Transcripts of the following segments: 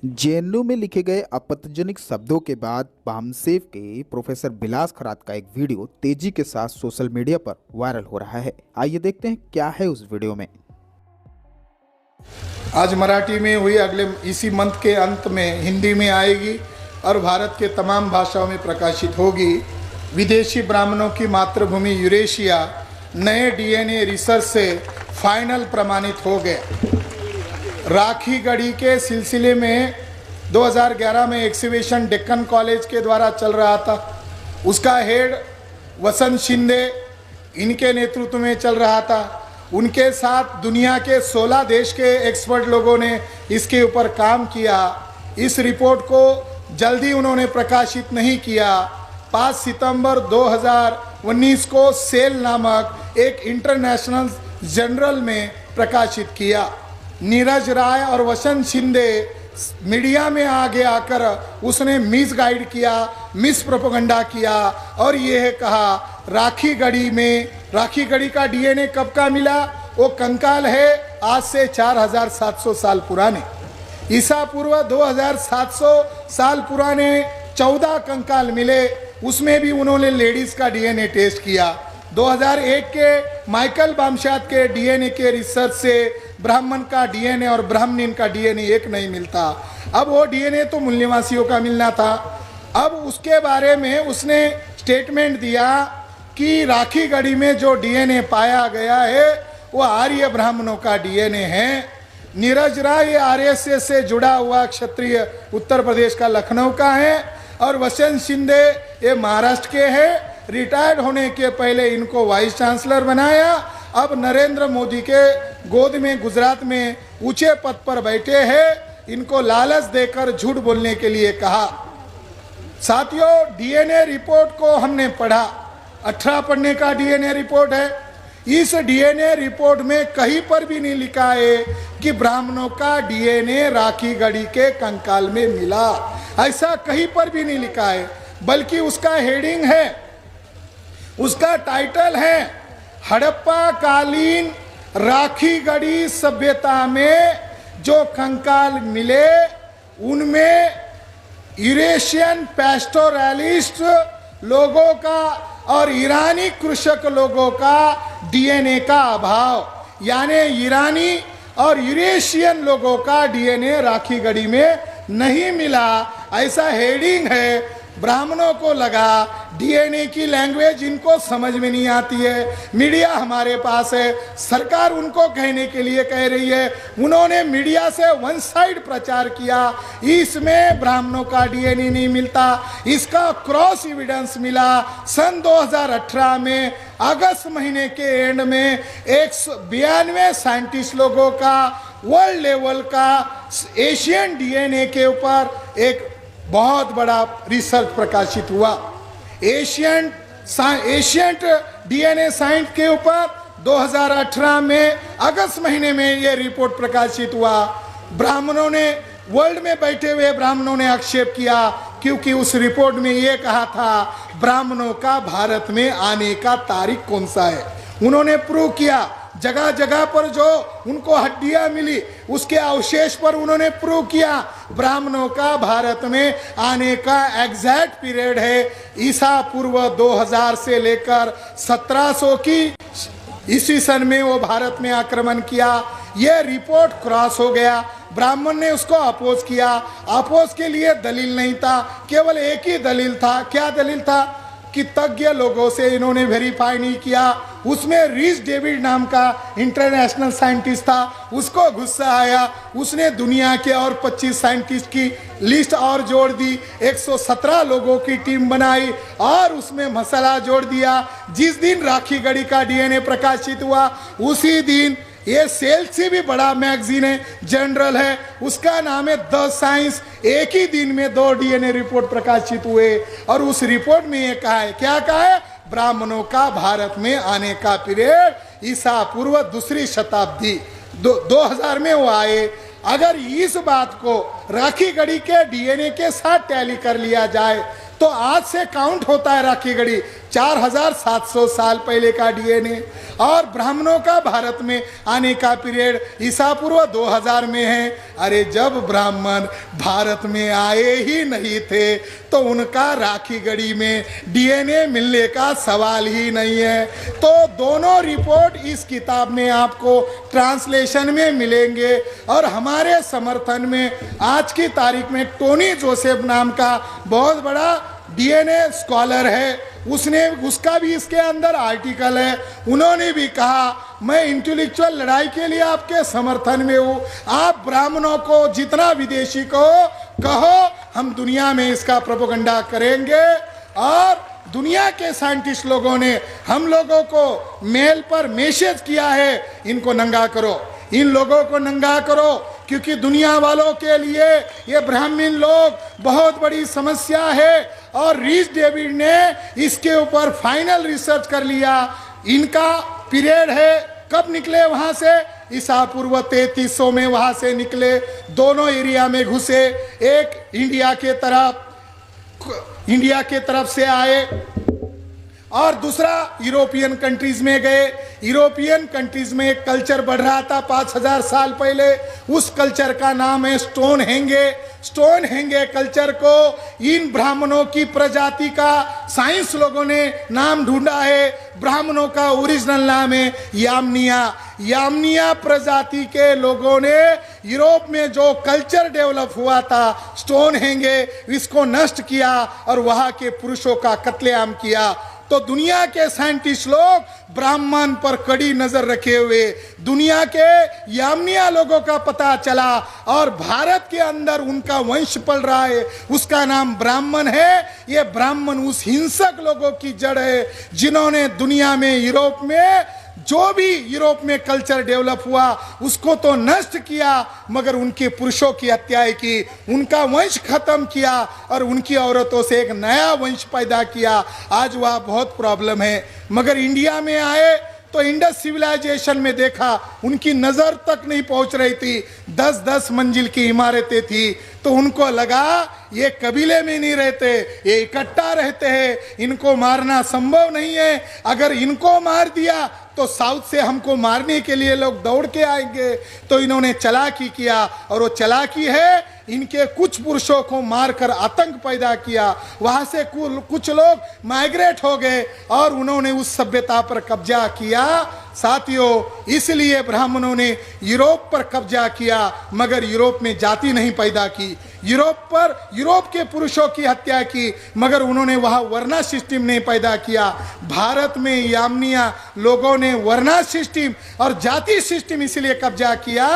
JNU में लिखे गए आपत्तिजनक शब्दों के बाद बामसेफ के प्रोफेसर बिलास खरात का एक वीडियो तेजी के साथ सोशल मीडिया पर वायरल हो रहा है। आइए देखते हैं क्या है उस वीडियो में। आज मराठी में हुई, अगले इसी मंथ के अंत में हिंदी में आएगी और भारत के तमाम भाषाओं में प्रकाशित होगी। विदेशी ब्राह्मणों की मातृभूमि यूरेशिया नए डीएनए रिसर्च से फाइनल प्रमाणित हो गए। राखी गढ़ी के सिलसिले में 2011 में एक्सिबिशन डेक्कन कॉलेज के द्वारा चल रहा था। उसका हेड वसंत शिंदे इनके नेतृत्व में चल रहा था। उनके साथ दुनिया के 16 देश के एक्सपर्ट लोगों ने इसके ऊपर काम किया। इस रिपोर्ट को जल्दी उन्होंने प्रकाशित नहीं किया। 5 सितंबर 2019 को सेल नामक एक इंटरनेशनल जर्नल में प्रकाशित किया। नीरज राय और वसंत शिंदे मीडिया में आगे आकर उसने मिस गाइड किया, मिस प्रोपेगेंडा किया और यह कहा राखी गढ़ी का डीएनए कब का मिला? वो कंकाल है आज से 4700 साल पुराने, ईसा पूर्व 2700 साल पुराने 14 कंकाल मिले। उसमें भी उन्होंने लेडीज का डीएनए टेस्ट किया। 2001 के माइकल बामशात के डीएनए के रिसर्च से ब्राह्मण का डीएनए और ब्राह्मणीन का डीएनए एक नहीं मिलता। अब वो डीएनए तो मूल्यवासियों का मिलना था। अब उसके बारे में उसने स्टेटमेंट दिया कि राखी गढ़ी में जो डीएनए पाया गया है वो आर्य ब्राह्मणों का डीएनए है। नीरज राय ये आरएसएस से जुड़ा हुआ क्षत्रिय उत्तर प्रदेश का लखनऊ का है और वसंत शिंदे ये महाराष्ट्र के हैं। रिटायर्ड होने के पहले इनको वाइस चांसलर बनाया। अब नरेंद्र मोदी के गोद में गुजरात में ऊंचे पद पर बैठे हैं। इनको लालच देकर झूठ बोलने के लिए कहा। साथियों, डीएनए रिपोर्ट को हमने पढ़ा, 18 पन्ने का डीएनए रिपोर्ट है। इस डीएनए रिपोर्ट में कहीं पर भी नहीं लिखा है कि ब्राह्मणों का डीएनए राखी गढ़ी के कंकाल में मिला। ऐसा कहीं पर भी नहीं लिखा है, बल्कि उसका हेडिंग है, उसका टाइटल है हड़प्पा कालीन राखी गढ़ी सभ्यता में जो कंकाल मिले उनमें यूरेशियन पैस्टोरलिस्ट लोगों का और ईरानी कृषक लोगों का डीएनए का अभाव, यानी ईरानी और यूरेशियन लोगों का डीएनए राखी गढ़ी में नहीं मिला। ऐसा हेडिंग है। ब्राह्मणों को लगा डीएनए की लैंग्वेज इनको समझ में नहीं आती है। मीडिया हमारे पास है, सरकार उनको कहने के लिए कह रही है। उन्होंने मीडिया से वन साइड प्रचार किया, इसमें ब्राह्मणों का डीएनए नहीं मिलता। इसका क्रॉस एविडेंस मिला सन 2018 में अगस्त महीने के एंड में 192 साइंटिस्ट लोगों का वर्ल्ड लेवल का एशियन डीएनए के ऊपर एक बहुत बड़ा रिसर्च प्रकाशित हुआ। एशियंट डीएनए साइंस के ऊपर 2018 में अगस्त महीने में यह रिपोर्ट प्रकाशित हुआ। ब्राह्मणों ने, वर्ल्ड में बैठे हुए ब्राह्मणों ने आक्षेप किया, क्योंकि उस रिपोर्ट में यह कहा था ब्राह्मणों का भारत में आने का तारीख कौन सा है। उन्होंने प्रूव किया, जगह जगह पर जो उनको हड्डियां मिली उसके अवशेष पर उन्होंने प्रूव किया ब्राह्मणों का भारत में आने का एग्जैक्ट पीरियड है ईसा पूर्व 2000 से लेकर 1700 की ईस्वी सन में वो भारत में आक्रमण किया। यह रिपोर्ट क्रॉस हो गया। ब्राह्मण ने उसको अपोज किया। अपोज के लिए दलील नहीं था, केवल एक ही दलील था। क्या दलील था? कि तज्ञ लोगों से इन्होंने वेरीफाई नहीं किया। उसमें रीस डेविड नाम का इंटरनेशनल साइंटिस्ट था, उसको गुस्सा आया। उसने दुनिया के और 25 साइंटिस्ट की लिस्ट और जोड़ दी, 117 लोगों की टीम बनाई और उसमें मसाला जोड़ दिया। जिस दिन राखी गढ़ी का डीएनए प्रकाशित हुआ उसी दिन ये सेल से भी बड़ा मैगजीन है, जर्नल है, उसका नाम है द साइंस। एक ही दिन में 2 डीएनए रिपोर्ट प्रकाशित हुए और उस रिपोर्ट में ये कहा है, क्या कहा है? ब्राह्मणों का भारत में आने का पीरियड ईसा पूर्व 2री शताब्दी 2000 में वो आए। अगर इस बात को राखी गढ़ी के डीएनए के साथ टैली कर लिया जाए तो आज से काउंट होता है राखी गढ़ी 4700 साल पहले का डीएनए, और ब्राह्मणों का भारत में आने का पीरियड ईसा पूर्व 2000 में है। अरे जब ब्राह्मण भारत में आए ही नहीं थे तो उनका राखी गढ़ी में डीएनए मिलने का सवाल ही नहीं है। तो दोनों रिपोर्ट इस किताब में आपको ट्रांसलेशन में मिलेंगे। और हमारे समर्थन में आज की तारीख में टोनी जोसेफ नाम का बहुत बड़ा डीएनए स्कॉलर है, उसका भी इसके अंदर आर्टिकल है। उन्होंने भी कहा मैं इंटेलेक्चुअल लड़ाई के लिए आपके समर्थन में हूँ, आप ब्राह्मणों को जितना विदेशी को कहो, हम दुनिया में इसका प्रोपेगेंडा करेंगे। और दुनिया के साइंटिस्ट लोगों ने हम लोगों को मेल पर मैसेज किया है, इनको नंगा करो, इन लोगों को नंगा करो, क्योंकि दुनिया वालों के लिए ये ब्राह्मण लोग बहुत बड़ी समस्या है। और रीस डेविड ने इसके ऊपर फाइनल रिसर्च कर लिया। इनका पीरियड है, कब निकले वहां से, ईसा पूर्व 3300 में वहां से निकले, दोनों एरिया में घुसे, एक इंडिया के तरफ से आए और दूसरा यूरोपियन कंट्रीज में गए। यूरोपियन कंट्रीज में एक कल्चर बढ़ रहा था 5000 साल पहले, उस कल्चर का नाम है स्टोन हेंगे। स्टोन हेंगे कल्चर को इन ब्राह्मणों की प्रजाति का साइंस लोगों ने नाम ढूंढा है। ब्राह्मणों का ओरिजिनल नाम है यामनिया। यामनिया प्रजाति के लोगों ने यूरोप में जो कल्चर डेवलप हुआ था स्टोन हेंगे, इसको नष्ट किया और वहां के पुरुषों का कत्लेआम किया। तो दुनिया के साइंटिस्ट लोग ब्राह्मण पर कड़ी नजर रखे हुए दुनिया के यामनिया लोगों का पता चला और भारत के अंदर उनका वंश पल रहा है, उसका नाम ब्राह्मण है। ये ब्राह्मण उस हिंसक लोगों की जड़ है जिन्होंने दुनिया में यूरोप में जो भी यूरोप में कल्चर डेवलप हुआ उसको तो नष्ट किया, मगर उनके पुरुषों की हत्याएं की, उनका वंश खत्म किया और उनकी औरतों से एक नया वंश पैदा किया। आज वह बहुत प्रॉब्लम है। मगर इंडिया में आए तो इंडस सिविलाइजेशन में देखा उनकी नजर तक नहीं पहुंच रही थी, 10-10 मंजिल की इमारतें थी। तो उनको लगा ये कबीले में नहीं रहते, ये इकट्ठा रहते हैं, इनको मारना संभव नहीं है। अगर इनको मार दिया तो साउथ से हमको मारने के लिए लोग दौड़ के आएंगे। तो इन्होंने चालाकी किया और वो चालाकी है इनके कुछ पुरुषों को मारकर आतंक पैदा किया। वहां से कुछ लोग माइग्रेट हो गए और उन्होंने उस सभ्यता पर कब्जा किया। साथियों, इसलिए ब्राह्मणों ने यूरोप पर कब्जा किया, मगर यूरोप में जाति नहीं पैदा की। यूरोप के पुरुषों की हत्या की, मगर उन्होंने वहां वर्ना सिस्टम नहीं पैदा किया। भारत में यामनिया लोगों ने वर्ना सिस्टम और जाति सिस्टम इसलिए कब्जा किया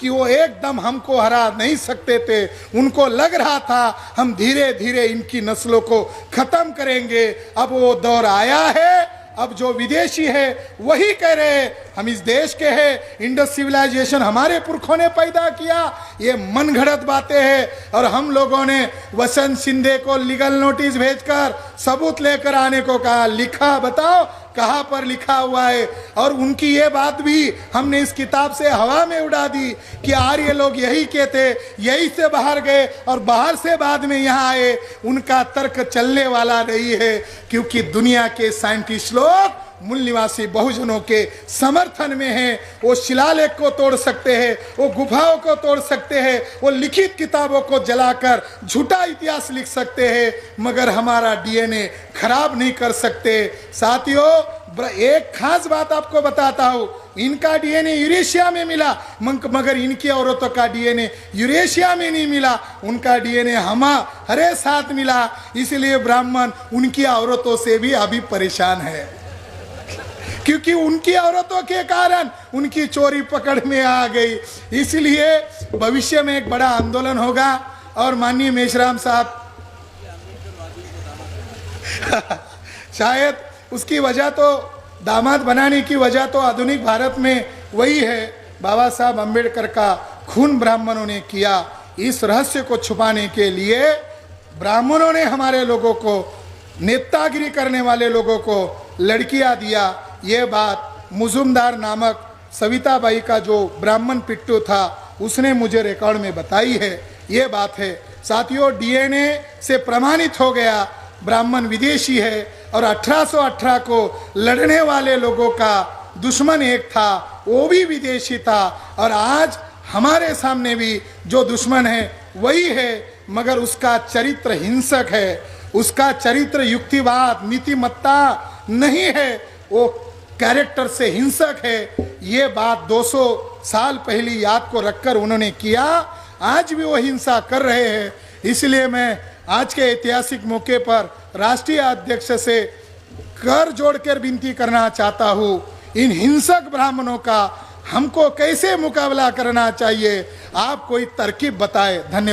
कि वो एकदम हमको हरा नहीं सकते थे। उनको लग रहा था हम धीरे धीरे इनकी नस्लों को खत्म करेंगे। अब वो दौर आया है। अब जो विदेशी है वही कह रहे हैं हम इस देश के हैं, इंडस सिविलाइजेशन हमारे पुरखों ने पैदा किया। ये मनगढ़ंत बातें हैं। और हम लोगों ने वसंत शिंदे को लीगल नोटिस भेजकर सबूत लेकर आने को कहा। लिखा, बताओ कहाँ पर लिखा हुआ है। और उनकी ये बात भी हमने इस किताब से हवा में उड़ा दी कि आर्य लोग यही कहते, यही से बाहर गए और बाहर से बाद में यहाँ आए। उनका तर्क चलने वाला नहीं है, क्योंकि दुनिया के साइंटिस्ट लोग मूल निवासी बहुजनों के समर्थन में हैं। वो शिलालेख को तोड़ सकते हैं, वो गुफाओं को तोड़ सकते हैं, वो लिखित किताबों को जलाकर झूठा इतिहास लिख सकते हैं, मगर हमारा डीएनए खराब नहीं कर सकते। साथियों, एक खास बात आपको बताता हूँ, इनका डीएनए यूरेशिया में मिला, मगर इनकी औरतों का डीएनए यूरेशिया में नहीं मिला। उनका डीएनए हमारे साथ मिला। इसलिए ब्राह्मण उनकी औरतों से भी अभी परेशान है, क्योंकि उनकी औरतों के कारण उनकी चोरी पकड़ में आ गई। इसलिए भविष्य में एक बड़ा आंदोलन होगा। और माननीय मेश्राम साहब शायद उसकी वजह तो दामाद बनाने की वजह तो आधुनिक भारत में वही है, बाबा साहब अम्बेडकर का खून ब्राह्मणों ने किया। इस रहस्य को छुपाने के लिए ब्राह्मणों ने हमारे लोगों को, नेतागिरी करने वाले लोगों को लड़कियां दिया। ये बात मुजुमदार नामक सविताबाई का जो ब्राह्मण पिट्टू था उसने मुझे रिकॉर्ड में बताई है। ये बात है। साथियों, डीएनए से प्रमाणित हो गया ब्राह्मण विदेशी है और 1818 को लड़ने वाले लोगों का दुश्मन एक था, वो भी विदेशी था। और आज हमारे सामने भी जो दुश्मन है वही है, मगर उसका चरित्र हिंसक है, उसका चरित्र युक्तिवाद नीतिमत्ता नहीं है, वो कैरेक्टर से हिंसक है। ये बात 200 साल पहली याद को रखकर उन्होंने किया, आज भी वो हिंसा कर रहे हैं। इसलिए मैं आज के ऐतिहासिक मौके पर राष्ट्रीय अध्यक्ष से कर जोड़कर विनती करना चाहता हूँ, इन हिंसक ब्राह्मणों का हमको कैसे मुकाबला करना चाहिए, आप कोई तरकीब बताएं। धन्यवाद।